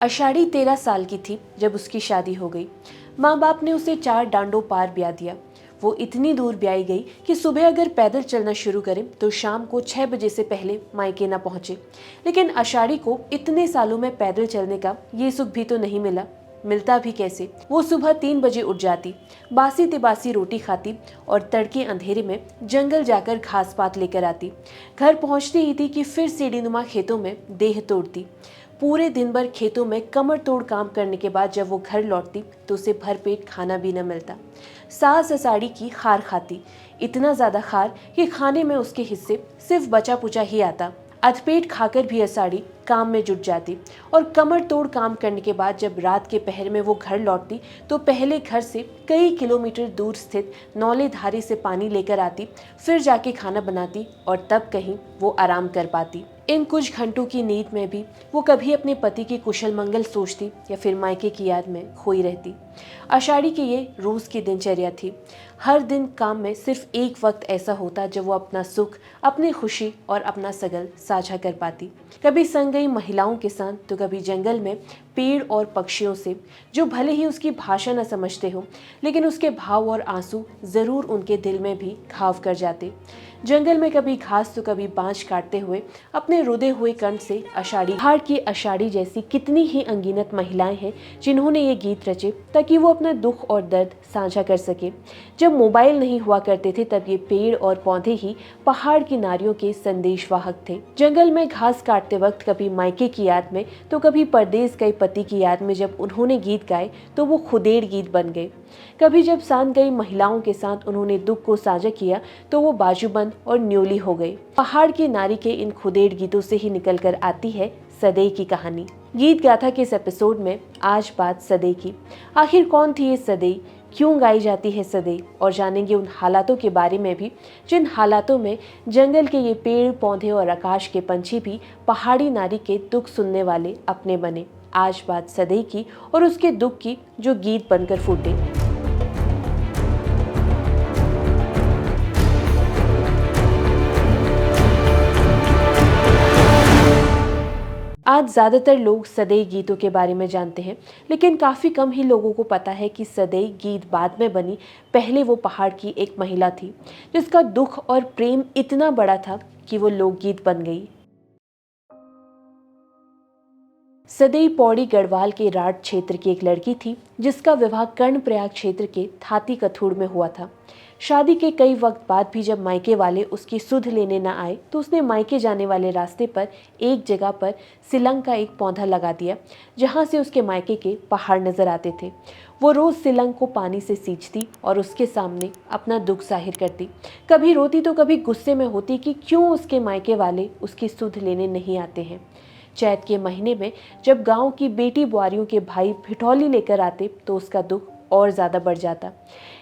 आषाढ़ी 13 साल की थी जब उसकी शादी हो गई। माँ बाप ने उसे 4 डांडों पार ब्याह दिया। वो इतनी दूर ब्याही गई कि सुबह अगर पैदल चलना शुरू करे तो शाम को 6 बजे से पहले मायके ना पहुंचे। लेकिन आषाढ़ी को इतने सालों में पैदल चलने का ये सुख भी तो नहीं मिला। मिलता भी कैसे। वो सुबह 3 बजे उठ जाती, बासी तिबासी रोटी खाती और तड़के अंधेरे में जंगल जाकर घास पात लेकर आती। घर पहुंचती ही थी कि फिर सीढ़ीनुमा खेतों में देह तोड़ती। पूरे दिन भर खेतों में कमर तोड़ काम करने के बाद जब वो घर लौटती तो उसे भरपेट खाना भी न मिलता। सास आषाढ़ी की खार खाती, इतना ज्यादा खार कि खाने में उसके हिस्से सिर्फ बचा पुचा ही आता। अधपेट खाकर भी आषाढ़ी काम में जुट जाती और कमर तोड़ काम करने के बाद जब रात के पहर में वो घर लौटती तो पहले घर से कई किलोमीटर दूर स्थित नौले धारे से पानी लेकर आती, फिर जाके खाना बनाती और तब कहीं वो आराम कर पाती। इन कुछ घंटों की नींद में भी वो कभी अपने पति की कुशल मंगल सोचती या फिर मायके की याद में खोई रहती। आषाढ़ी की ये रोज की दिनचर्या थी। हर दिन काम में सिर्फ एक वक्त ऐसा होता जब वो अपना सुख, अपनी खुशी और अपना सगल साझा कर पाती। कभी संग गई महिलाओं के साथ तो कभी जंगल में पेड़ और पक्षियों से, जो भले ही उसकी भाषा न समझते हो लेकिन उसके भाव और आंसू जरूर उनके दिल में भी घाव कर जाते। जंगल में कभी घास तो कभी बांझ काटते हुए अपने रुदे हुए कंठ से आषाढ़ी, पहाड़ की आषाढ़ी जैसी कितनी ही अंगीनत महिलाएं हैं जिन्होंने ये गीत रचे ताकि वो अपना दुख और दर्द साझा कर सके। जब मोबाइल नहीं हुआ करते थे तब ये पेड़ और पौधे ही पहाड़ की नारियों के संदेशवाहक थे। जंगल में घास काटते वक्त कभी मायके की याद में तो कभी परदेश गए पति की याद में जब उन्होंने गीत गाए तो वो खुदेड़ गीत बन गए। कभी जब सांग गई महिलाओं के साथ उन्होंने दुख को साझा किया तो वो बाजूबंद और न्योली हो गई। पहाड़ की नारी के इन खुदेड़ गीतों से ही निकल कर आती है सदै की कहानी। गीत गाथा के इस एपिसोड में आज बात सदै की। आखिर कौन थी ये सदै, क्यों गाई जाती है सदै, और जानेंगे उन हालातों के बारे में भी जिन हालातों में जंगल के ये पेड़ पौधे और आकाश के पंछी भी पहाड़ी नारी के दुख सुनने वाले अपने बने। आज बात सदै की और उसके दुख की जो गीत बनकर फूटे। आज ज़्यादातर लोग सदै गीतों के बारे में जानते हैं, लेकिन काफ़ी कम ही लोगों को पता है कि सदै गीत बाद में बनी। पहले वो पहाड़ की एक महिला थी जिसका दुख और प्रेम इतना बड़ा था कि वो लोकगीत बन गई। सदै पौड़ी गढ़वाल के राठ क्षेत्र की एक लड़की थी जिसका विवाह कर्णप्रयाग क्षेत्र के थाती कथुड़ में हुआ था। शादी के कई वक्त बाद भी जब मायके वाले उसकी सुध लेने न आए तो उसने मायके जाने वाले रास्ते पर एक जगह पर सिलंग का एक पौधा लगा दिया जहां से उसके मायके के पहाड़ नजर आते थे। वो रोज सिलंग को पानी से सींचती और उसके सामने अपना दुख जाहिर करती। कभी रोती तो कभी गुस्से में होती कि क्यों उसके मायके वाले उसकी सुध लेने नहीं आते हैं। चैत के महीने में जब गांव की बेटी बुआरियों के भाई भिठौली लेकर आते तो उसका दुख और ज्यादा बढ़ जाता।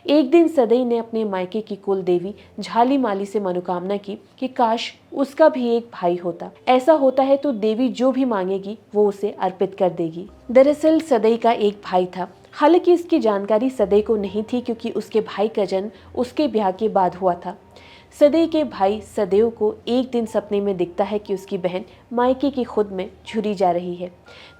एक दिन सदै ने अपने मायके की कुल देवी झाली माली से मनोकामना की कि काश उसका भी एक भाई होता। ऐसा होता है तो देवी जो भी मांगेगी वो उसे अर्पित कर देगी। दरअसल सदै का एक भाई था, हालांकि इसकी जानकारी सदै को नहीं थी क्योंकि उसके भाई का जन्म उसके ब्याह के बाद हुआ था। सदै के भाई सदैव को एक दिन सपने में दिखता है कि उसकी बहन मायके की खुद में झुरी जा रही है।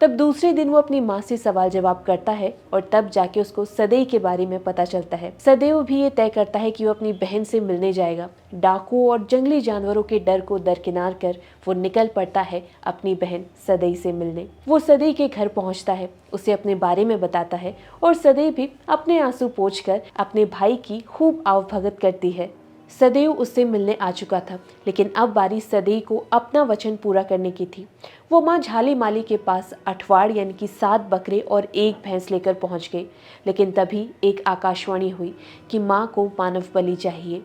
तब दूसरे दिन वो अपनी माँ से सवाल जवाब करता है और तब जाके उसको सदै के बारे में पता चलता है। सदैव भी ये तय करता है कि वो अपनी बहन से मिलने जाएगा। डाकुओं और जंगली जानवरों के डर को दरकिनार कर वो निकल पड़ता है अपनी बहन सदै से मिलने। वो सदै के घर पहुंचता है, उसे अपने बारे में बताता है और सदै भी अपने आंसू पोंछकर अपने भाई की खूब आवभगत करती है। सदैव उससे मिलने आ चुका था, लेकिन अब बारी सदै को अपना वचन पूरा करने की थी। वो माँ झाली माली के पास 8 यानी कि 7 बकरे और एक भैंस लेकर पहुंच गई, लेकिन तभी एक आकाशवाणी हुई कि माँ को मानव बलि चाहिए।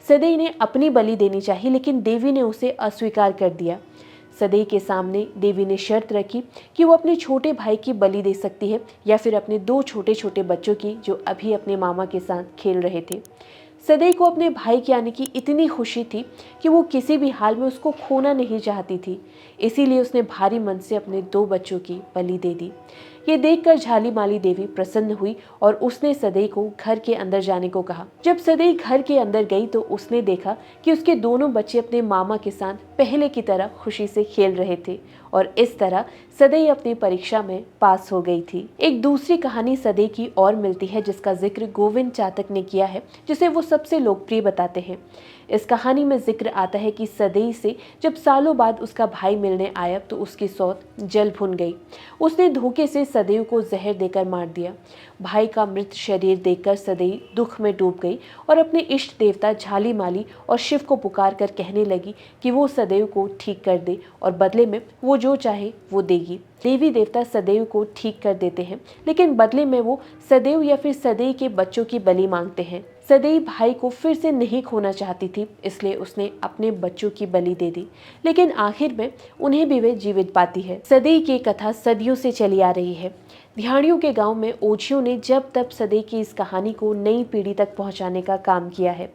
सदै ने अपनी बलि देनी चाहिए लेकिन देवी ने उसे अस्वीकार कर दिया। सदै के सामने देवी ने शर्त रखी कि वो अपने छोटे भाई की बलि दे सकती है या फिर अपने 2 छोटे छोटे बच्चों की जो अभी अपने मामा के साथ खेल रहे थे। सदै को अपने भाई के आने की इतनी खुशी थी कि वो किसी भी हाल में उसको खोना नहीं चाहती थी, इसीलिए उसने भारी मन से अपने 2 बच्चों की बलि दे दी। ये देखकर झाली माली देवी प्रसन्न हुई और उसने सदई को घर के अंदर जाने को कहा। जब सदई घर के अंदर गई तो उसने देखा कि उसके दोनों बच्चे अपने मामा के साथ पहले की तरह खुशी से खेल रहे थे और इस तरह सदई अपनी परीक्षा में पास हो गई थी। एक दूसरी कहानी सदई की और मिलती है जिसका जिक्र गोविंद चातक ने किया है, जिसे वो सबसे लोकप्रिय बताते हैं। इस कहानी में जिक्र आता है कि सदई से जब सालों बाद उसका भाई मिलने आया तो उसकी सौत जल भुन गई। उसने धोखे से सदैव को जहर देकर मार दिया। भाई का मृत शरीर देखकर सदई दुख में डूब गई और अपने इष्ट देवता झाली माली और शिव को पुकार कर कहने लगी कि वो सदैव को ठीक कर दे और बदले में वो जो चाहे वो देगी। देवी देवता सदैव को ठीक कर देते हैं, लेकिन बदले में वो सदैव या फिर सदई के बच्चों की बलि मांगते हैं। सदई भाई को फिर से नहीं खोना चाहती थी, इसलिए उसने अपने बच्चों की बलि दे दी, लेकिन आखिर में उन्हें भी वे जीवित पाती है। सदई की कथा सदियों से चली आ रही है। ध्याड़ियों के गांव में ओझियों ने जब तब सदई की इस कहानी को नई पीढ़ी तक पहुंचाने का काम किया है।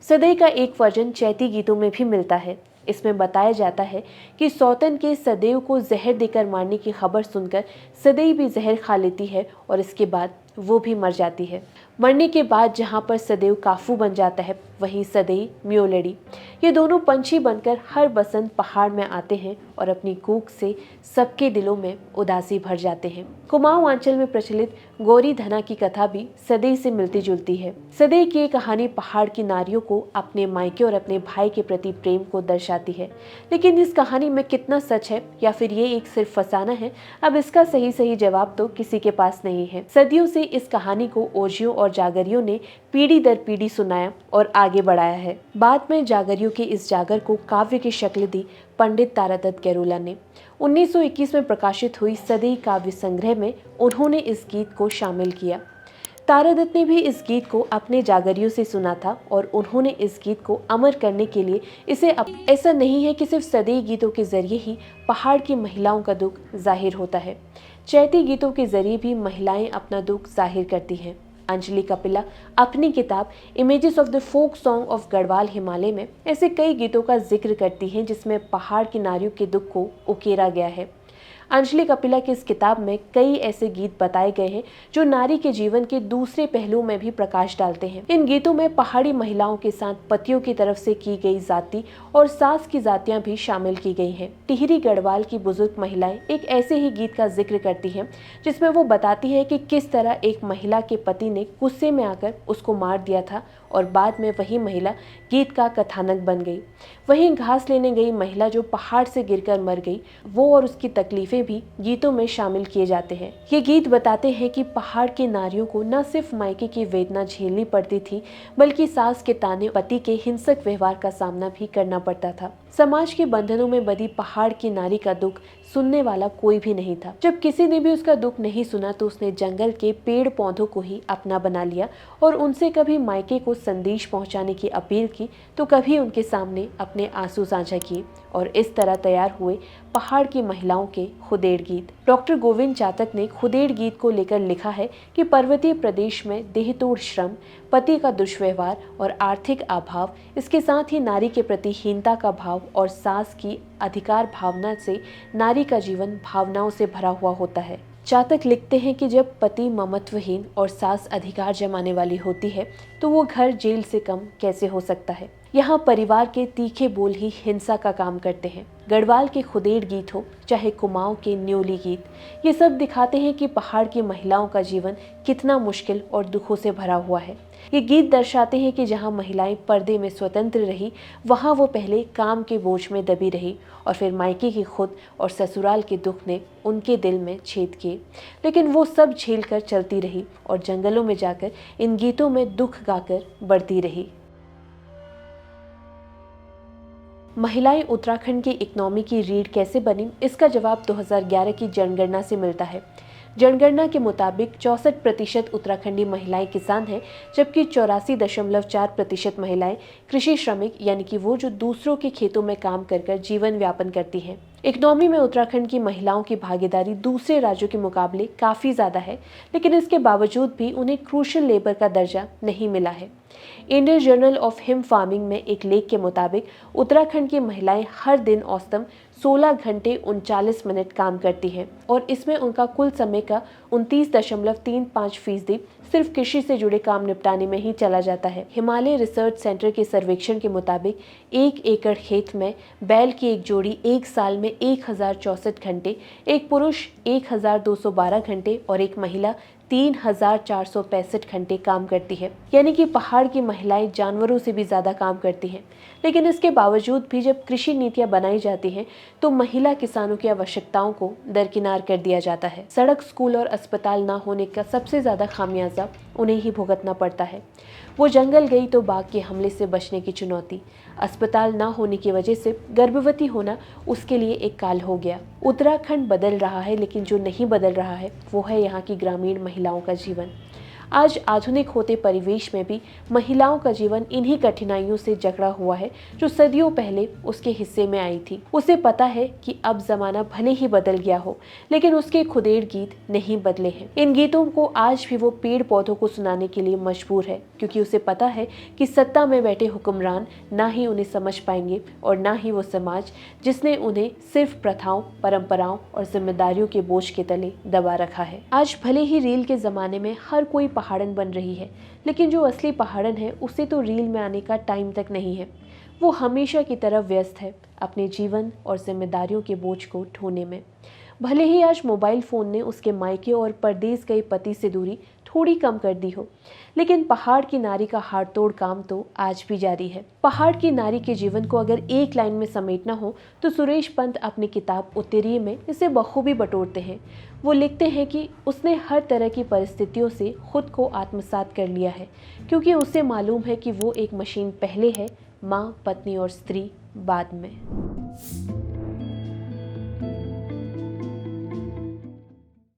सदई का एक वर्जन चैती गीतों में भी मिलता है। इसमें बताया जाता है कि सौतन के सदैव को जहर देकर मारने की खबर सुनकर सदई भी जहर खा लेती है और इसके बाद वो भी मर जाती है। मरने के बाद जहाँ पर सदैव काफू बन जाता है, वहीं सदई म्योलड़ी, ये दोनों पंछी बनकर हर बसंत पहाड़ में आते हैं और अपनी कूक से सबके दिलों में उदासी भर जाते हैं। कुमाऊं अंचल में प्रचलित गौरी धना की कथा भी सदई से मिलती जुलती है। सदई की ये कहानी पहाड़ की नारियों को अपने मायके और अपने भाई के प्रति प्रेम को दर्शाती है, लेकिन इस कहानी में कितना सच है या फिर ये एक सिर्फ फसाना है, अब इसका सही जवाब तो किसी के पास नहीं है। सदियों से इस कहानी को ओझियों और जागरियों ने पीढ़ी दर पीढ़ी सुनाया और आगे बढ़ाया है। बाद में जागरियों के इस जागर को काव्य की शक्ल दी पंडित तारादत्त कैरोला ने। 1921 में प्रकाशित हुई सदई काव्य संग्रह में उन्होंने इस गीत को शामिल किया। तारादत्त ने भी इस गीत को अपने जागरियों से सुना था और उन्होंने इस गीत को अमर करने के लिए इसे ऐसा नहीं है कि सिर्फ सदई गीतों के जरिए ही पहाड़ की महिलाओं का दुख जाहिर होता है। चैती गीतों के जरिए भी महिलाएं अपना दुख जाहिर करती हैं। अंजलि कपिला अपनी किताब images of the folk song of Garhwal Himalaya में ऐसे कई गीतों का जिक्र करती हैं जिसमें पहाड़ की नारियों के दुख को उकेरा गया है। अंजलि कपिला की इस किताब में कई ऐसे गीत बताए गए हैं जो नारी के जीवन के दूसरे पहलुओं में भी प्रकाश डालते हैं। इन गीतों में पहाड़ी महिलाओं के साथ पतियों की तरफ से की गई जाति और सास की जातियां भी शामिल की गई हैं। टिहरी गढ़वाल की बुजुर्ग महिलाएं एक ऐसे ही गीत का जिक्र करती हैं जिसमें वो बताती है कि किस तरह एक महिला के पति ने गुस्से में आकर उसको मार दिया था और बाद में वही महिला गीत का कथानक बन गई। वहीं घास लेने गई महिला जो पहाड़ से गिरकर मर गई, वो और उसकी तकलीफें भी गीतों में शामिल किए जाते हैं। ये गीत बताते हैं कि पहाड़ की नारियों को न सिर्फ मायके की वेदना झेलनी पड़ती थी, बल्कि सास के ताने, पति के हिंसक व्यवहार का सामना भी करना पड़ता था। समाज के बंधनों में बंधी पहाड़ की नारी का दुख सुनने वाला कोई भी नहीं था। जब किसी ने भी उसका दुख नहीं सुना तो उसने जंगल के पेड़ पौधों को ही अपना बना लिया और उनसे कभी मायके को संदेश पहुंचाने की अपील की तो कभी उनके सामने अपने आंसू साझा किए और इस तरह तैयार हुए पहाड़ की महिलाओं के खुदेड़ गीत। डॉक्टर गोविंद चातक ने खुदेड़ गीत को लेकर लिखा है कि पर्वतीय प्रदेश में देहतोड़ श्रम, पति का दुष्व्यवहार और आर्थिक अभाव, इसके साथ ही नारी के प्रति हीनता का भाव और सास की अधिकार भावना से नारी का जीवन भावनाओं से भरा हुआ होता है। चातक लिखते हैं कि जब पति ममत्वहीन और सास अधिकार जमाने वाली होती है तो वो घर जेल से कम कैसे हो सकता है। यहाँ परिवार के तीखे बोल ही हिंसा का काम करते हैं। गढ़वाल के खुदेड़ गीत हो चाहे कुमाऊं के न्योली गीत, ये सब दिखाते हैं कि पहाड़ की महिलाओं का जीवन कितना मुश्किल और दुखों से भरा हुआ है। ये गीत दर्शाते हैं कि जहाँ महिलाएं पर्दे में स्वतंत्र रही, वहाँ वो पहले काम के बोझ में दबी रही और फिर मायके की खुद और ससुराल के दुख ने उनके दिल में छेद किए, लेकिन वो सब झेल कर चलती रही और जंगलों में जाकर इन गीतों में दुख गाकर बढ़ती रही। महिलाएं उत्तराखंड की इकोनॉमी की रीढ़ कैसे बनी, इसका जवाब 2011 की जनगणना से मिलता है। जनगणना के मुताबिक 64% उत्तराखंडी महिलाएं किसान हैं, जबकि 84.4% महिलाएं कृषि श्रमिक यानी कि वो जो दूसरों के खेतों में काम कर जीवन व्यापन करती हैं। इकोनॉमी में उत्तराखंड की महिलाओं की भागीदारी दूसरे राज्यों के मुकाबले काफ़ी ज़्यादा है, लेकिन इसके बावजूद भी उन्हें क्रूशल लेबर का दर्जा नहीं मिला है। Indian journal of him farming में एक लेख के मुताबिक उत्तराखंड की महिलाएं हर दिन औसतन 16 घंटे 39 मिनट काम करती हैं और इसमें उनका कुल समय का 29.35% सिर्फ कृषि से जुड़े काम निपटाने में ही चला जाता है। हिमालय रिसर्च सेंटर के सर्वेक्षण के मुताबिक 1 एकड़ खेत में बैल की एक जोड़ी एक साल में 1064 घंटे, एक पुरुष 1212 घंटे और एक महिला 3465 घंटे काम करती है। यानी कि पहाड़ की महिलाएं जानवरों से भी ज्यादा काम करती हैं। लेकिन इसके बावजूद भी जब कृषि नीतियां बनाई जाती हैं तो महिला किसानों की आवश्यकताओं को दरकिनार कर दिया जाता है। सड़क, स्कूल और अस्पताल ना होने का सबसे ज्यादा खामियाजा उन्हें ही भुगतना पड़ता है। वो जंगल गई तो बाघ के हमले से बचने की चुनौती, अस्पताल ना होने की वजह से गर्भवती होना उसके लिए एक काल हो गया। उत्तराखंड बदल रहा है, लेकिन जो नहीं बदल रहा है वो है यहाँ की ग्रामीण महिलाओं का जीवन। आज आधुनिक होते परिवेश में भी महिलाओं का जीवन इन्हीं कठिनाइयों से जकड़ा हुआ है जो सदियों पहले उसके हिस्से में आई थी। उसे पता है कि अब जमाना भले ही बदल गया हो, लेकिन उसके खुदेड़ गीत नहीं बदले हैं। इन गीतों को आज भी वो पेड़ पौधों को सुनाने के लिए मजबूर है, क्योंकि उसे पता है कि सत्ता में बैठे हुक्मरान ना ही उन्हें समझ पाएंगे और ना ही वो समाज जिसने उन्हें सिर्फ प्रथाओं, परंपराओं और जिम्मेदारियों के बोझ के तले दबा रखा है। आज भले ही रील के जमाने में हर कोई पहाड़न बन रही है, लेकिन जो असली पहाड़न है उसे तो रील में आने का टाइम तक नहीं है। वो हमेशा की तरह व्यस्त है अपने जीवन और जिम्मेदारियों के बोझ को ढोने में। भले ही आज मोबाइल फ़ोन ने उसके मायके और परदेश गए पति से दूरी थोड़ी कम कर दी हो, लेकिन पहाड़ की नारी का हाड़तोड़ काम तो आज भी जारी है। पहाड़ की नारी के जीवन को अगर एक लाइन में समेटना हो तो सुरेश पंत अपनी किताब उत्तरीय में इसे बखूबी बटोरते हैं। वो लिखते हैं कि उसने हर तरह की परिस्थितियों से खुद को आत्मसात कर लिया है, क्योंकि उसे मालूम है कि वो एक मशीन पहले है, माँ, पत्नी और स्त्री बाद में।